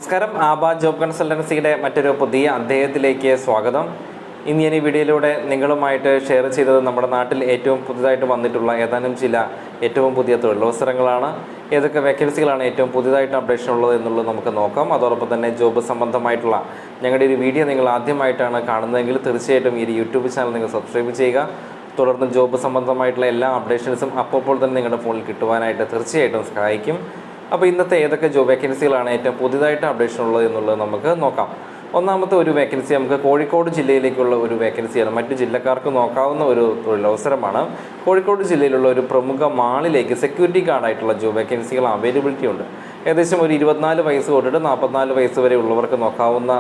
നമസ്കാരം. ആബ ജോബ് കൺസൾട്ടൻസിയുടെ മറ്റൊരു പുതിയ അധ്യായത്തിലേക്ക് സ്വാഗതം. ഇന്ന് ഞാൻ ഈ വീഡിയോയിലൂടെ നിങ്ങളുമായിട്ട് ഷെയർ ചെയ്തത് നമ്മുടെ നാട്ടിൽ ഏറ്റവും പുതുതായിട്ട് വന്നിട്ടുള്ള ഏതാനും ചില ഏറ്റവും പുതിയ തൊഴിലവസരങ്ങളാണ്. ഏതൊക്കെ വേക്കൻസികളാണ് ഏറ്റവും പുതിയതായിട്ട് അപ്ഡേഷൻ ഉള്ളത് എന്നുള്ളത് നമുക്ക് നോക്കാം. അതോടൊപ്പം തന്നെ ജോബ് സംബന്ധമായിട്ടുള്ള ഞങ്ങളുടെ ഒരു വീഡിയോ നിങ്ങൾ ആദ്യമായിട്ടാണ് കാണുന്നതെങ്കിൽ തീർച്ചയായിട്ടും ഈ യൂട്യൂബ് ചാനൽ നിങ്ങൾ സബ്സ്ക്രൈബ് ചെയ്യുക. തുടർന്ന് ജോബ് സംബന്ധമായിട്ടുള്ള എല്ലാ അപ്ഡേഷൻസും അപ്പോൾ തന്നെ നിങ്ങളുടെ ഫോണിൽ കിട്ടുവാനായിട്ട് തീർച്ചയായിട്ടും സഹായിക്കും. അപ്പോൾ ഇന്നത്തെ ഏതൊക്കെ ജോബ് വേക്കൻസികളാണ് ഏറ്റവും പുതിയതായിട്ട് അപ്ഡേഷൻ ഉള്ളത് എന്നുള്ളത് നമുക്ക് നോക്കാം. ഒന്നാമത്തെ ഒരു വേക്കൻസി നമുക്ക് കോഴിക്കോട് ജില്ലയിലേക്കുള്ള ഒരു വേക്കൻസിയാണ്. മറ്റ് ജില്ലക്കാർക്ക് നോക്കാവുന്ന ഒരു തൊഴിലവസരമാണ്. കോഴിക്കോട് ജില്ലയിലുള്ള ഒരു പ്രമുഖ മാളിലേക്ക് സെക്യൂരിറ്റി ഗാർഡായിട്ടുള്ള ജോബ് വേക്കൻസികൾ അവൈലബിലിറ്റി ഉണ്ട്. ഏകദേശം ഒരു 24 വയസ്സ് തൊട്ടിട്ട് 44 വയസ്സ് വരെ ഉള്ളവർക്ക് നോക്കാവുന്ന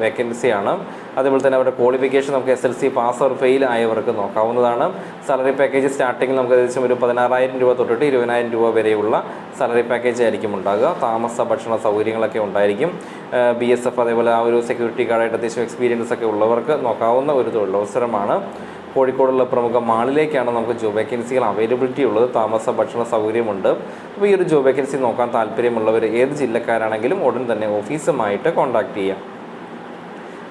വേക്കൻസിയാണ്. അതേപോലെ തന്നെ അവരുടെ ക്വാളിഫിക്കേഷൻ നമുക്ക് SLC പാസ് ഓർ ഫെയിൽ ആയവർക്ക് നോക്കാവുന്നതാണ്. സാലറി പാക്കേജ് സ്റ്റാർട്ടിങ്ങിൽ നമുക്ക് ഏകദേശം ഒരു 16,000 രൂപ തൊട്ടിട്ട് 20,000 രൂപ വരെയുള്ള സാലറി പാക്കേജ് ആയിരിക്കും ഉണ്ടാകുക. താമസ ഭക്ഷണ സൗകര്യങ്ങളൊക്കെ ഉണ്ടായിരിക്കും. BSF അതേപോലെ ആ ഒരു സെക്യൂരിറ്റി ഗാർഡായിട്ട് അത്യാവശ്യം എക്സ്പീരിയൻസ് ഒക്കെ ഉള്ളവർക്ക് നോക്കാവുന്ന ഒരു തൊഴിലവസരമാണ്. കോഴിക്കോടുള്ള പ്രമുഖ മാളിലേക്കാണ് നമുക്ക് ജോബ് വേക്കൻസികൾ അവൈലബിലിറ്റി ഉള്ളത്. താമസ ഭക്ഷണ സൗകര്യമുണ്ട്. അപ്പോൾ ഈ ഒരു ജോബ് വേക്കൻസി നോക്കാൻ താല്പര്യമുള്ളവർ ഏത് ജില്ലക്കാരാണെങ്കിലും ഉടൻ തന്നെ ഓഫീസുമായിട്ട് കോൺടാക്ട് ചെയ്യാം.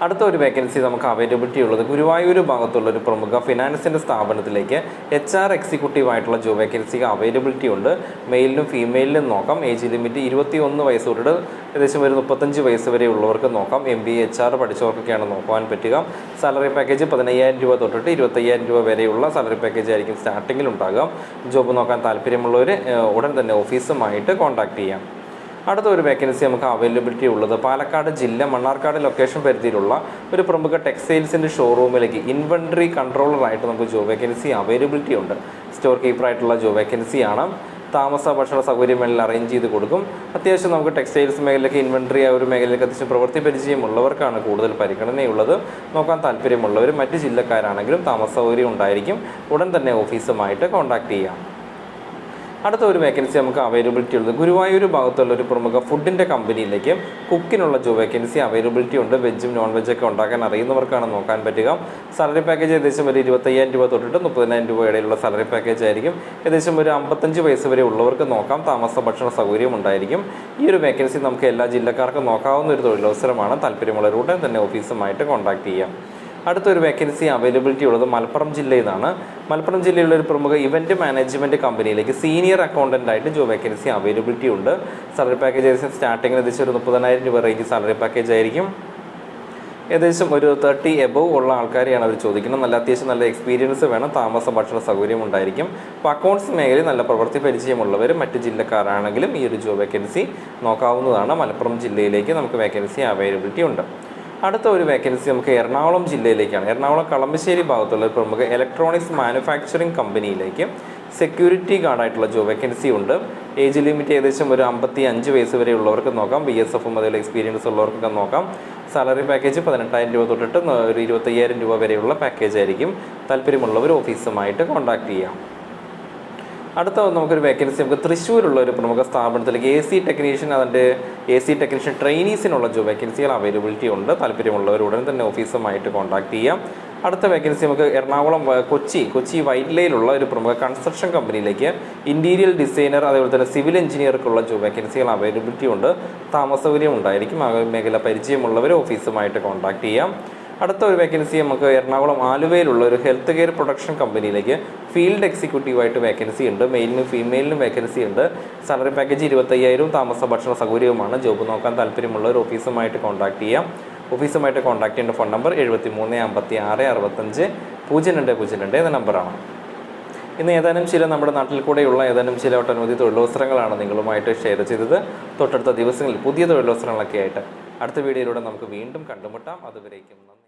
അടുത്ത ഒരു വേക്കൻസി നമുക്ക് അവൈലബിലിറ്റി ഉള്ളത് ഗുരുവായൂർ ഭാഗത്തുള്ള ഒരു പ്രമുഖ ഫിനാൻസിൻ്റെ സ്ഥാപനത്തിലേക്ക് HR എക്സിക്യൂട്ടീവായിട്ടുള്ള ജോബ് വേക്കൻസിക്ക് അവൈലബിലിറ്റി ഉണ്ട്. മെയിലിനും ഫീമെയിലിനും നോക്കാം. ഏജ് ലിമിറ്റ് 21 വയസ്സ് തൊട്ടിട്ട് ഏകദേശം ഒരു 35 വയസ്സ് വരെ ഉള്ളവർക്ക് നോക്കാം. MBA HR പഠിച്ചവർക്കൊക്കെയാണ് നോക്കുവാൻ പറ്റുക. സാലറി പാക്കേജ് 15,000 രൂപ തൊട്ടിട്ട് 25,000 രൂപ വരെയുള്ള സാലറി പാക്കേജ് ആയിരിക്കും സ്റ്റാർട്ടിങ്ങിൽ ഉണ്ടാകാം. ജോബ് നോക്കാൻ താല്പര്യമുള്ളവർ ഉടൻ തന്നെ ഓഫീസുമായിട്ട് കോൺടാക്ട് ചെയ്യാം. അടുത്ത ഒരു വേക്കൻസി നമുക്ക് അവൈലബിലിറ്റി ഉള്ളത് പാലക്കാട് ജില്ല മണ്ണാർക്കാട് ലൊക്കേഷൻ പരിധിയിലുള്ള ഒരു പ്രമുഖ ടെക്സ്റ്റൈൽസിൻ്റെ ഷോറൂമിലേക്ക് ഇൻവെൻട്രി കൺട്രോളറായിട്ട് നമുക്ക് ജോബ് വേക്കൻസി അവൈലബിലിറ്റി ഉണ്ട്. സ്റ്റോർ കീപ്പറായിട്ടുള്ള ജോബ് വേക്കൻസിയാണ്. താമസ ഭക്ഷണ സൗകര്യമെല്ലാം അറേഞ്ച് ചെയ്ത് കൊടുക്കും. അത്യാവശ്യം നമുക്ക് ടെക്സ്റ്റൈൽസ് മേഖലയ്ക്ക് ഇൻവെൻട്രി ആ ഒരു മേഖലയ്ക്ക് അത്യാവശ്യം പ്രവൃത്തി പരിചയമുള്ളവർക്കാണ് കൂടുതൽ പരിഗണനയുള്ളത്. നോക്കാൻ താല്പര്യമുള്ളവർ മറ്റ് ജില്ലക്കാരാണെങ്കിലും താമസ സൗകര്യം ഉണ്ടായിരിക്കും. ഉടൻ തന്നെ ഓഫീസുമായിട്ട് കോൺടാക്ട് ചെയ്യാം. അടുത്ത ഒരു വേക്കൻസി നമുക്ക് അവൈലബിലിറ്റി ഉള്ളത് ഗുരുവായൂർ ഭാഗത്തുള്ള ഒരു പ്രമുഖ ഫുഡിൻ്റെ കമ്പനിയിലേക്ക് കുക്കിനുള്ള ജോബ് വേക്കൻസി അവൈലബിലിറ്റി ഉണ്ട്. വെജും നോൺ വെജൊക്കെ ഉണ്ടാക്കാൻ അറിയുന്നവർക്കാണ് നോക്കാൻ പറ്റുക. സാലറി പാക്കേജ് ഏകദേശം ഒരു 25,000 രൂപ തൊട്ടിട്ട് 30,000 രൂപ ഇടയിലുള്ള സാലറി പാക്കേജ് ആയിരിക്കും. ഏകദേശം ഒരു 55 വയസ്സ് വരെ ഉള്ളവർക്ക് നോക്കാം. താമസ ഭക്ഷണ സൗകര്യം ഉണ്ടായിരിക്കും. ഈ ഒരു വേക്കൻസി നമുക്ക് എല്ലാ ജില്ലക്കാർക്കും നോക്കാവുന്ന ഒരു തൊഴിലവസരമാണ്. താല്പര്യമുള്ളവരുടെ തന്നെ ഓഫീസുമായിട്ട് കോൺടാക്ട് ചെയ്യാം. അടുത്തൊരു വേക്കൻസി അവൈലബിലിറ്റി ഉള്ളത് മലപ്പുറം ജില്ലയിൽ നിന്നാണ്. മലപ്പുറം ജില്ലയിലുള്ള ഒരു പ്രമുഖ ഇവൻറ്റ് മാനേജ്മെൻറ്റ് കമ്പനിയിലേക്ക് സീനിയർ അക്കൗണ്ടൻ്റായിട്ട് ജോബ് വേക്കൻസി അവൈലബിലിറ്റി ഉണ്ട്. സാലറി പാക്കേജ് ഏകദേശം സ്റ്റാർട്ടിങ്ങിൽ ഏകദേശം ഒരു 30,000 രൂപ റേഞ്ച് സാലറി പാക്കേജ് ആയിരിക്കും. ഏകദേശം ഒരു 30 എബവ് ഉള്ള ആൾക്കാരെയാണ് അവർ ചോദിക്കുന്നത്. അത്യാവശ്യം നല്ല എക്സ്പീരിയൻസ് വേണം. താമസ ഭക്ഷണ സൗകര്യം ഉണ്ടായിരിക്കും. അപ്പോൾ അക്കൗണ്ട്സ് മേഖലയിൽ നല്ല പ്രവൃത്തി പരിചയമുള്ളവർ മറ്റ് ജില്ലക്കാരാണെങ്കിലും ഈ ഒരു ജോബ് വേക്കൻസി നോക്കാവുന്നതാണ്. മലപ്പുറം ജില്ലയിലേക്ക് നമുക്ക് വേക്കൻസി അവൈലബിലിറ്റി ഉണ്ട്. അടുത്ത ഒരു വേക്കൻസി നമുക്ക് എറണാകുളം ജില്ലയിലേക്കാണ്. എറണാകുളം കളമശ്ശേരി ഭാഗത്തുള്ള ഒരു പ്രമുഖ ഇലക്ട്രോണിക്സ് മാനുഫാക്ചറിങ് കമ്പനിയിലേക്ക് സെക്യൂരിറ്റി ഗാർഡായിട്ടുള്ള ജോബ് വേക്കൻസി ഉണ്ട്. ഏജ് ലിമിറ്റ് ഏകദേശം ഒരു 55 വയസ്സ് വരെ ഉള്ളവർക്ക് നോക്കാം. BSFും അതിൽ എക്സ്പീരിയൻസ് ഉള്ളവർക്കൊക്കെ നോക്കാം. സാലറി പാക്കേജ് 18,000 രൂപ തൊട്ടിട്ട് ഒരു 25,000 രൂപ വരെയുള്ള പാക്കേജ് ആയിരിക്കും. താല്പര്യമുള്ളവർ ഓഫീസുമായിട്ട് കോൺടാക്ട് ചെയ്യാം. അടുത്ത നമുക്കൊരു വേക്കൻസി നമുക്ക് തൃശ്ശൂരുള്ള ഒരു പ്രമുഖ സ്ഥാപനത്തിലേക്ക് AC ടെക്നീഷ്യൻ അതിൻ്റെ AC ടെക്നീഷ്യൻ ട്രെയിനീസിനുള്ള ജോബ് വേക്കൻസികൾ അവൈലബിലിറ്റി ഉണ്ട്. താല്പര്യമുള്ളവർ ഉടൻ തന്നെ ഓഫീസുമായിട്ട് കോൺടാക്ട് ചെയ്യാം. അടുത്ത വേക്കൻസി നമുക്ക് എറണാകുളം കൊച്ചി വൈറ്റ്ലയിലുള്ള ഒരു പ്രമുഖ കൺസ്ട്രക്ഷൻ കമ്പനിയിലേക്ക് ഇൻറ്റീരിയർ ഡിസൈനർ അതേപോലെ തന്നെ സിവിൽ എഞ്ചിനീയർക്കുള്ള ജോബ് വേക്കൻസികൾ അവൈലബിലിറ്റി ഉണ്ട്. താമസ സൗകര്യം ഉണ്ടായിരിക്കും. ആ മേഖല പരിചയമുള്ളവർ ഓഫീസുമായിട്ട് കോൺടാക്ട് ചെയ്യാം. അടുത്ത ഒരു വേക്കൻസി നമുക്ക് എറണാകുളം ആലുവയിലുള്ള ഒരു ഹെൽത്ത് കെയർ പ്രൊഡക്ഷൻ കമ്പനിയിലേക്ക് ഫീൽഡ് എക്സിക്യൂട്ടീവായിട്ട് വേക്കൻസി ഉണ്ട്. മെയിലിനും ഫീമെയിലിനും വേക്കൻസി ഉണ്ട്. സാലറി പാക്കേജ് 25,000 താമസ ഭക്ഷണ സൗകര്യവുമാണ്. ജോബ് നോക്കാൻ താല്പര്യമുള്ളവർ ഓഫീസുമായിട്ട് കോൺടാക്ട് ചെയ്യാം. ഓഫീസുമായിട്ട് കോൺടാക്ട് ചെയ്യേണ്ട ഫോൺ നമ്പർ 7356650202 എന്ന നമ്പറാണ്. ഇന്ന് ഏതാനും ചില നമ്മുടെ നാട്ടിൽ കൂടെയുള്ള ഏതാനും ചില ഒട്ടനവധി തൊഴിലവസരങ്ങളാണ് നിങ്ങളുമായിട്ട് ഷെയർ ചെയ്തത്. തൊട്ടടുത്ത ദിവസങ്ങളിൽ പുതിയ തൊഴിലവസരങ്ങളൊക്കെ ആയിട്ട് അടുത്ത വീഡിയോയിലൂടെ നമുക്ക് വീണ്ടും കണ്ടുമുട്ടാം. അതുവരേക്കും നന്ദി.